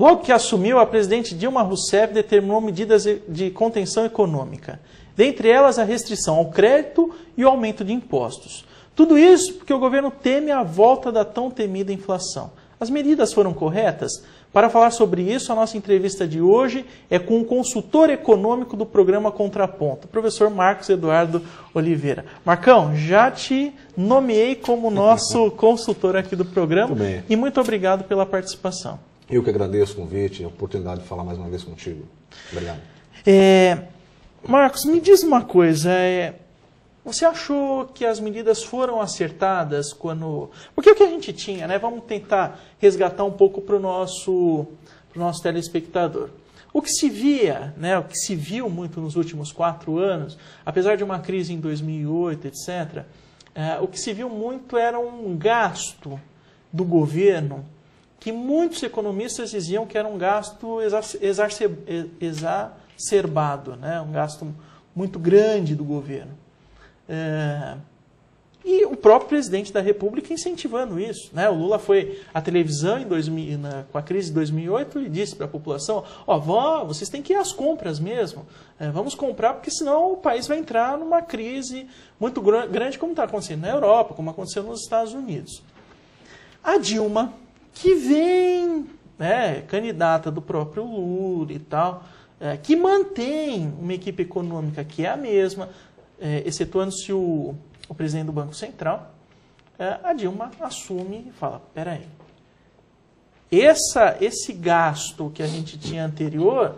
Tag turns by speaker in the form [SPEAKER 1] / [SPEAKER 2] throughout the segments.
[SPEAKER 1] Logo que assumiu, a presidente Dilma Rousseff determinou medidas de contenção econômica. Dentre elas, a restrição ao crédito e o aumento de impostos. Tudo isso porque o governo teme a volta da tão temida inflação. As medidas foram corretas? Para falar sobre isso, a nossa entrevista de hoje é com um consultor econômico do programa Contraponto, o professor Marcos Eduardo Oliveira. Marcão, já te nomeei como nosso consultor aqui do programa.
[SPEAKER 2] Muito bem.
[SPEAKER 1] E muito obrigado pela participação.
[SPEAKER 2] Eu que agradeço o convite e a oportunidade de falar mais uma vez contigo. Obrigado.
[SPEAKER 1] Marcos, me diz uma coisa, você achou que as medidas foram acertadas quando... Porque o que a gente tinha, né? Vamos tentar resgatar um pouco para o nosso telespectador. O que se via, né? O que se viu muito nos últimos 4 anos, apesar de uma crise em 2008, etc., o que se viu muito era um gasto do governo que muitos economistas diziam que era um gasto exacerbado, né? Um gasto muito grande do governo. E o próprio presidente da República incentivando isso, né? O Lula foi à televisão com a crise de 2008 e disse para a população, vocês têm que ir às compras mesmo, vamos comprar porque senão o país vai entrar numa crise muito grande como está acontecendo na Europa, como aconteceu nos Estados Unidos. A Dilma, que vem, né, candidata do próprio Lula e tal, que mantém uma equipe econômica que é a mesma, excetuando-se o presidente do Banco Central, a Dilma assume e fala, peraí, esse gasto que a gente tinha anterior,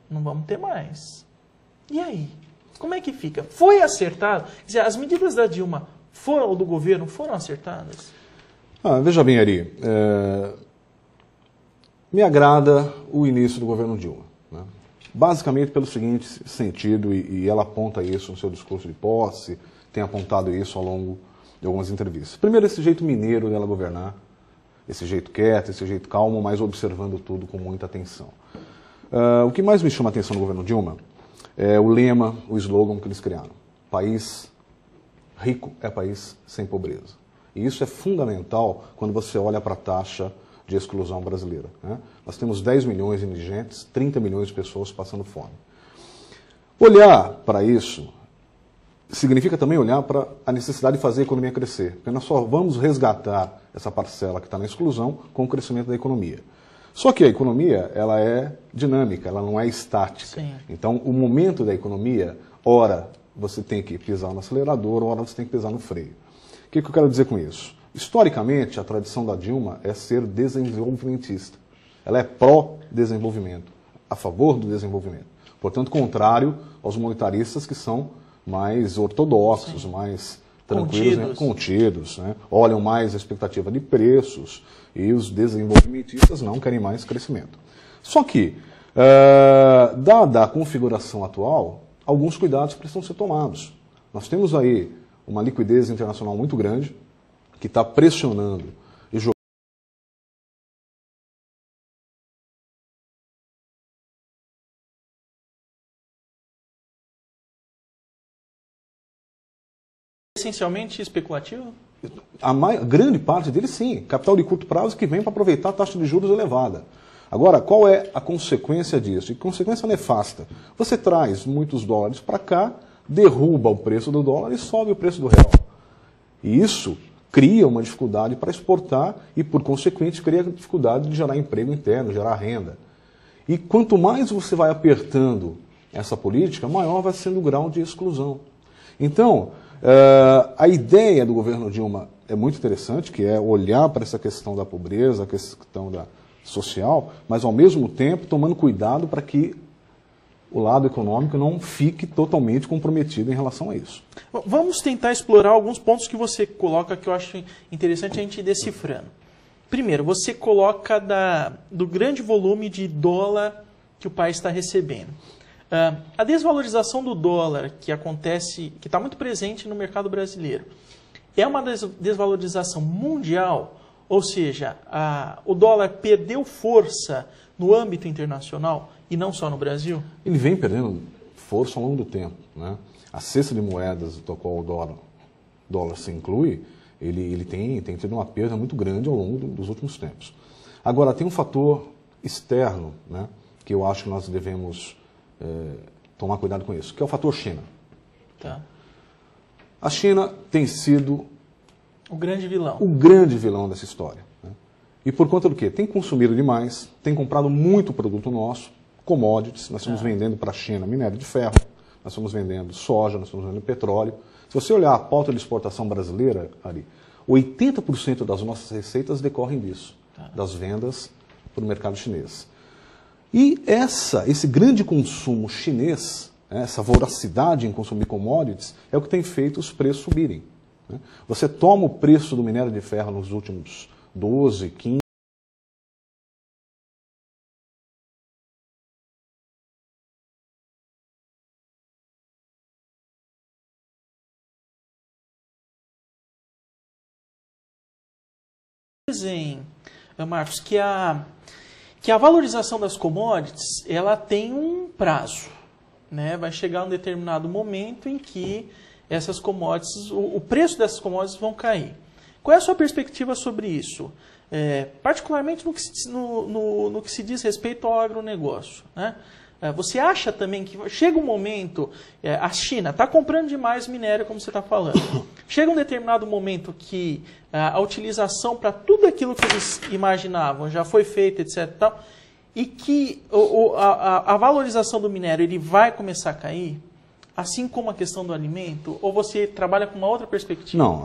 [SPEAKER 1] não vamos ter mais. E aí? Como é que fica? Foi acertado? Quer dizer, as medidas da Dilma ou do governo foram acertadas?
[SPEAKER 2] Veja bem, Ari, me agrada o início do governo Dilma, né? Basicamente pelo seguinte sentido, e ela aponta isso no seu discurso de posse, tem apontado isso ao longo de algumas entrevistas. Primeiro, esse jeito mineiro dela governar, esse jeito quieto, esse jeito calmo, mas observando tudo com muita atenção. O que mais me chama a atenção no governo Dilma é o lema, o slogan que eles criaram. País rico é país sem pobreza. E isso é fundamental quando você olha para a taxa de exclusão brasileira, né? Nós temos 10 milhões de indigentes, 30 milhões de pessoas passando fome. Olhar para isso significa também olhar para a necessidade de fazer a economia crescer, porque nós só vamos resgatar essa parcela que está na exclusão com o crescimento da economia. Só que a economia, ela é dinâmica, ela não é estática.
[SPEAKER 1] Sim.
[SPEAKER 2] Então, o momento da economia, ora você tem que pisar no acelerador, ora você tem que pisar no freio. O que eu quero dizer com isso? Historicamente, a tradição da Dilma é ser desenvolvimentista. Ela é pró-desenvolvimento, a favor do desenvolvimento. Portanto, contrário aos monetaristas que são mais ortodoxos, mais tranquilos, contidos, né? Olham mais a expectativa de preços e os desenvolvimentistas não querem mais crescimento. Só que, dada a configuração atual, alguns cuidados precisam ser tomados. Nós temos aí uma liquidez internacional muito grande, que está pressionando e jogando.
[SPEAKER 1] Essencialmente especulativo?
[SPEAKER 2] Grande parte dele, sim. Capital de curto prazo que vem para aproveitar a taxa de juros elevada. Agora, qual é a consequência disso? E consequência nefasta. Você traz muitos dólares para cá, derruba o preço do dólar e sobe o preço do real. E isso cria uma dificuldade para exportar e, por consequente, cria a dificuldade de gerar emprego interno, gerar renda. E quanto mais você vai apertando essa política, maior vai sendo o grau de exclusão. Então, a ideia do governo Dilma é muito interessante, que é olhar para essa questão da pobreza, a questão social, mas, ao mesmo tempo, tomando cuidado para que o lado econômico não fique totalmente comprometido em relação a isso.
[SPEAKER 1] Vamos tentar explorar alguns pontos que você coloca que eu acho interessante a gente ir decifrando. Primeiro, você coloca do grande volume de dólar que o país está recebendo. A desvalorização do dólar que acontece, que está muito presente no mercado brasileiro, é uma desvalorização mundial, ou seja, o dólar perdeu força no âmbito internacional e não só no Brasil?
[SPEAKER 2] Ele vem perdendo força ao longo do tempo, né? A cesta de moedas do qual o dólar se inclui, ele tem tido uma perda muito grande ao longo dos últimos tempos. Agora, tem um fator externo, né, que eu acho que nós devemos tomar cuidado com isso, que é o fator China.
[SPEAKER 1] Tá.
[SPEAKER 2] A China tem sido
[SPEAKER 1] o grande vilão.
[SPEAKER 2] O grande vilão dessa história. Né? E por conta do quê? Tem consumido demais, tem comprado muito produto nosso, commodities, nós estamos vendendo para a China minério de ferro, nós estamos vendendo soja, nós estamos vendendo petróleo. Se você olhar a pauta de exportação brasileira, Ari, 80% das nossas receitas decorrem disso, das vendas para o mercado chinês. E esse grande consumo chinês, essa voracidade em consumir commodities, é o que tem feito os preços subirem. Né? Você toma o preço do minério de ferro nos últimos 12, 15,
[SPEAKER 1] dizem, Marcos, que a valorização das commodities, ela tem um prazo, né? Vai chegar um determinado momento em que essas commodities, o preço dessas commodities vão cair. Qual é a sua perspectiva sobre isso? Particularmente no que se diz respeito ao agronegócio, né? Você acha também que chega um momento, a China está comprando demais minério, como você está falando. Chega um determinado momento que a utilização para tudo aquilo que eles imaginavam já foi feita, etc. Tal, e que a valorização do minério ele vai começar a cair, assim como a questão do alimento? Ou você trabalha com uma outra perspectiva?
[SPEAKER 2] Não,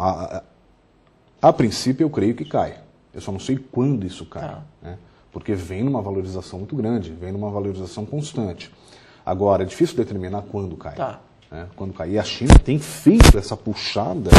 [SPEAKER 2] a princípio eu creio que cai. Eu só não sei quando isso cai.
[SPEAKER 1] Tá.
[SPEAKER 2] Né? Porque vem numa valorização muito grande, vem numa valorização constante. Agora, é difícil determinar quando cai.
[SPEAKER 1] Tá.
[SPEAKER 2] Né? Quando cai. E a China tem feito essa puxada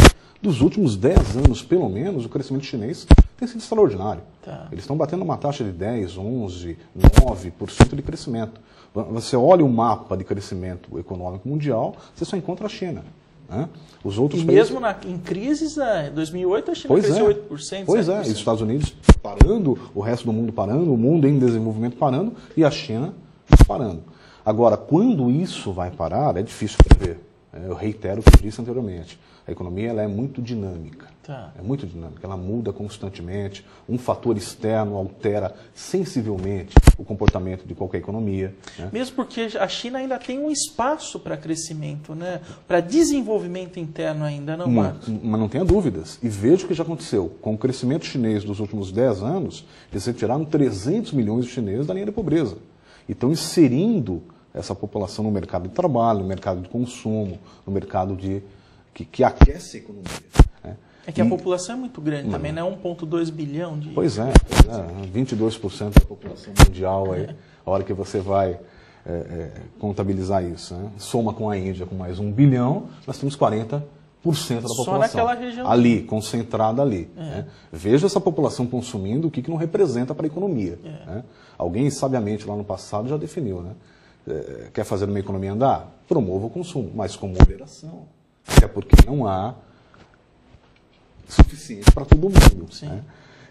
[SPEAKER 2] dos últimos 10 anos, pelo menos, o crescimento chinês tem sido extraordinário.
[SPEAKER 1] Tá.
[SPEAKER 2] Eles estão batendo uma taxa de 10, 11, 9% de crescimento. Você olha o mapa de crescimento econômico mundial, você só encontra a China. Né? Os outros países...
[SPEAKER 1] mesmo em crises, em 2008 a China cresceu 8%.
[SPEAKER 2] Pois
[SPEAKER 1] 7%.
[SPEAKER 2] é, e os Estados Unidos parando, o resto do mundo parando, o mundo em desenvolvimento parando e a China disparando. Agora, quando isso vai parar, é difícil prever. Eu reitero o que eu disse anteriormente. A economia ela é muito dinâmica.
[SPEAKER 1] Tá.
[SPEAKER 2] É muito dinâmica, ela muda constantemente. Um fator externo altera sensivelmente o comportamento de qualquer economia. Né?
[SPEAKER 1] Mesmo porque a China ainda tem um espaço para crescimento, né? Para desenvolvimento interno ainda, não, Marcos?
[SPEAKER 2] Mas não tenha dúvidas. E veja o que já aconteceu. Com o crescimento chinês dos últimos 10 anos, eles retiraram 300 milhões de chineses da linha de pobreza. E estão inserindo essa população no mercado de trabalho, no mercado de consumo, no mercado que aquece a economia. Né?
[SPEAKER 1] É que a população é muito grande também, né? 1,2 bilhão de...
[SPEAKER 2] Pois é, 22% da população mundial, aí, a hora que você vai contabilizar isso. Né? Soma com a Índia com mais 1 bilhão, nós temos 40% da população.
[SPEAKER 1] Só naquela região.
[SPEAKER 2] Ali, concentrada ali. Né? Veja essa população consumindo, o que não representa para a economia. Né? Alguém, sabiamente, lá no passado já definiu, né? Quer fazer uma economia andar? Promova o consumo, mas com moderação. Até porque não há suficiente para todo mundo. Né?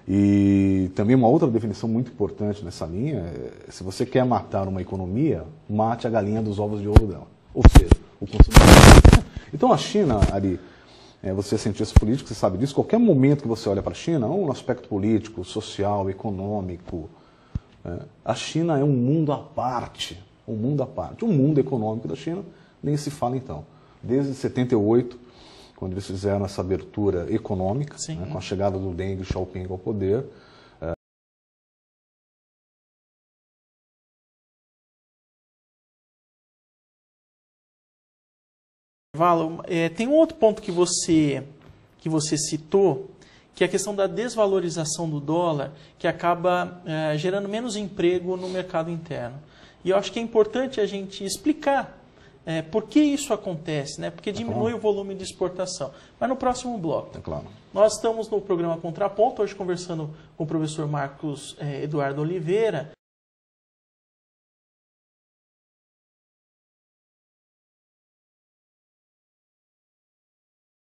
[SPEAKER 2] E também uma outra definição muito importante nessa linha é, se você quer matar uma economia, mate a galinha dos ovos de ouro dela. Ou seja, o consumo. Então a China, Ari, você é cientista político, você sabe disso, qualquer momento que você olha para a China, ou no aspecto político, social, econômico, a China é um mundo à parte. Um mundo à parte. O mundo econômico da China nem se fala então. Desde 78, quando eles fizeram essa abertura econômica, né, com a chegada do Deng Xiaoping ao poder.
[SPEAKER 1] Valo, tem um outro ponto que você citou, que é a questão da desvalorização do dólar, que acaba gerando menos emprego no mercado interno. E eu acho que é importante a gente explicar por que isso acontece, né? Porque diminui o volume de exportação. Mas no próximo bloco.
[SPEAKER 2] É claro.
[SPEAKER 1] Nós estamos no programa Contraponto, hoje conversando com o professor Marcos Eduardo Oliveira.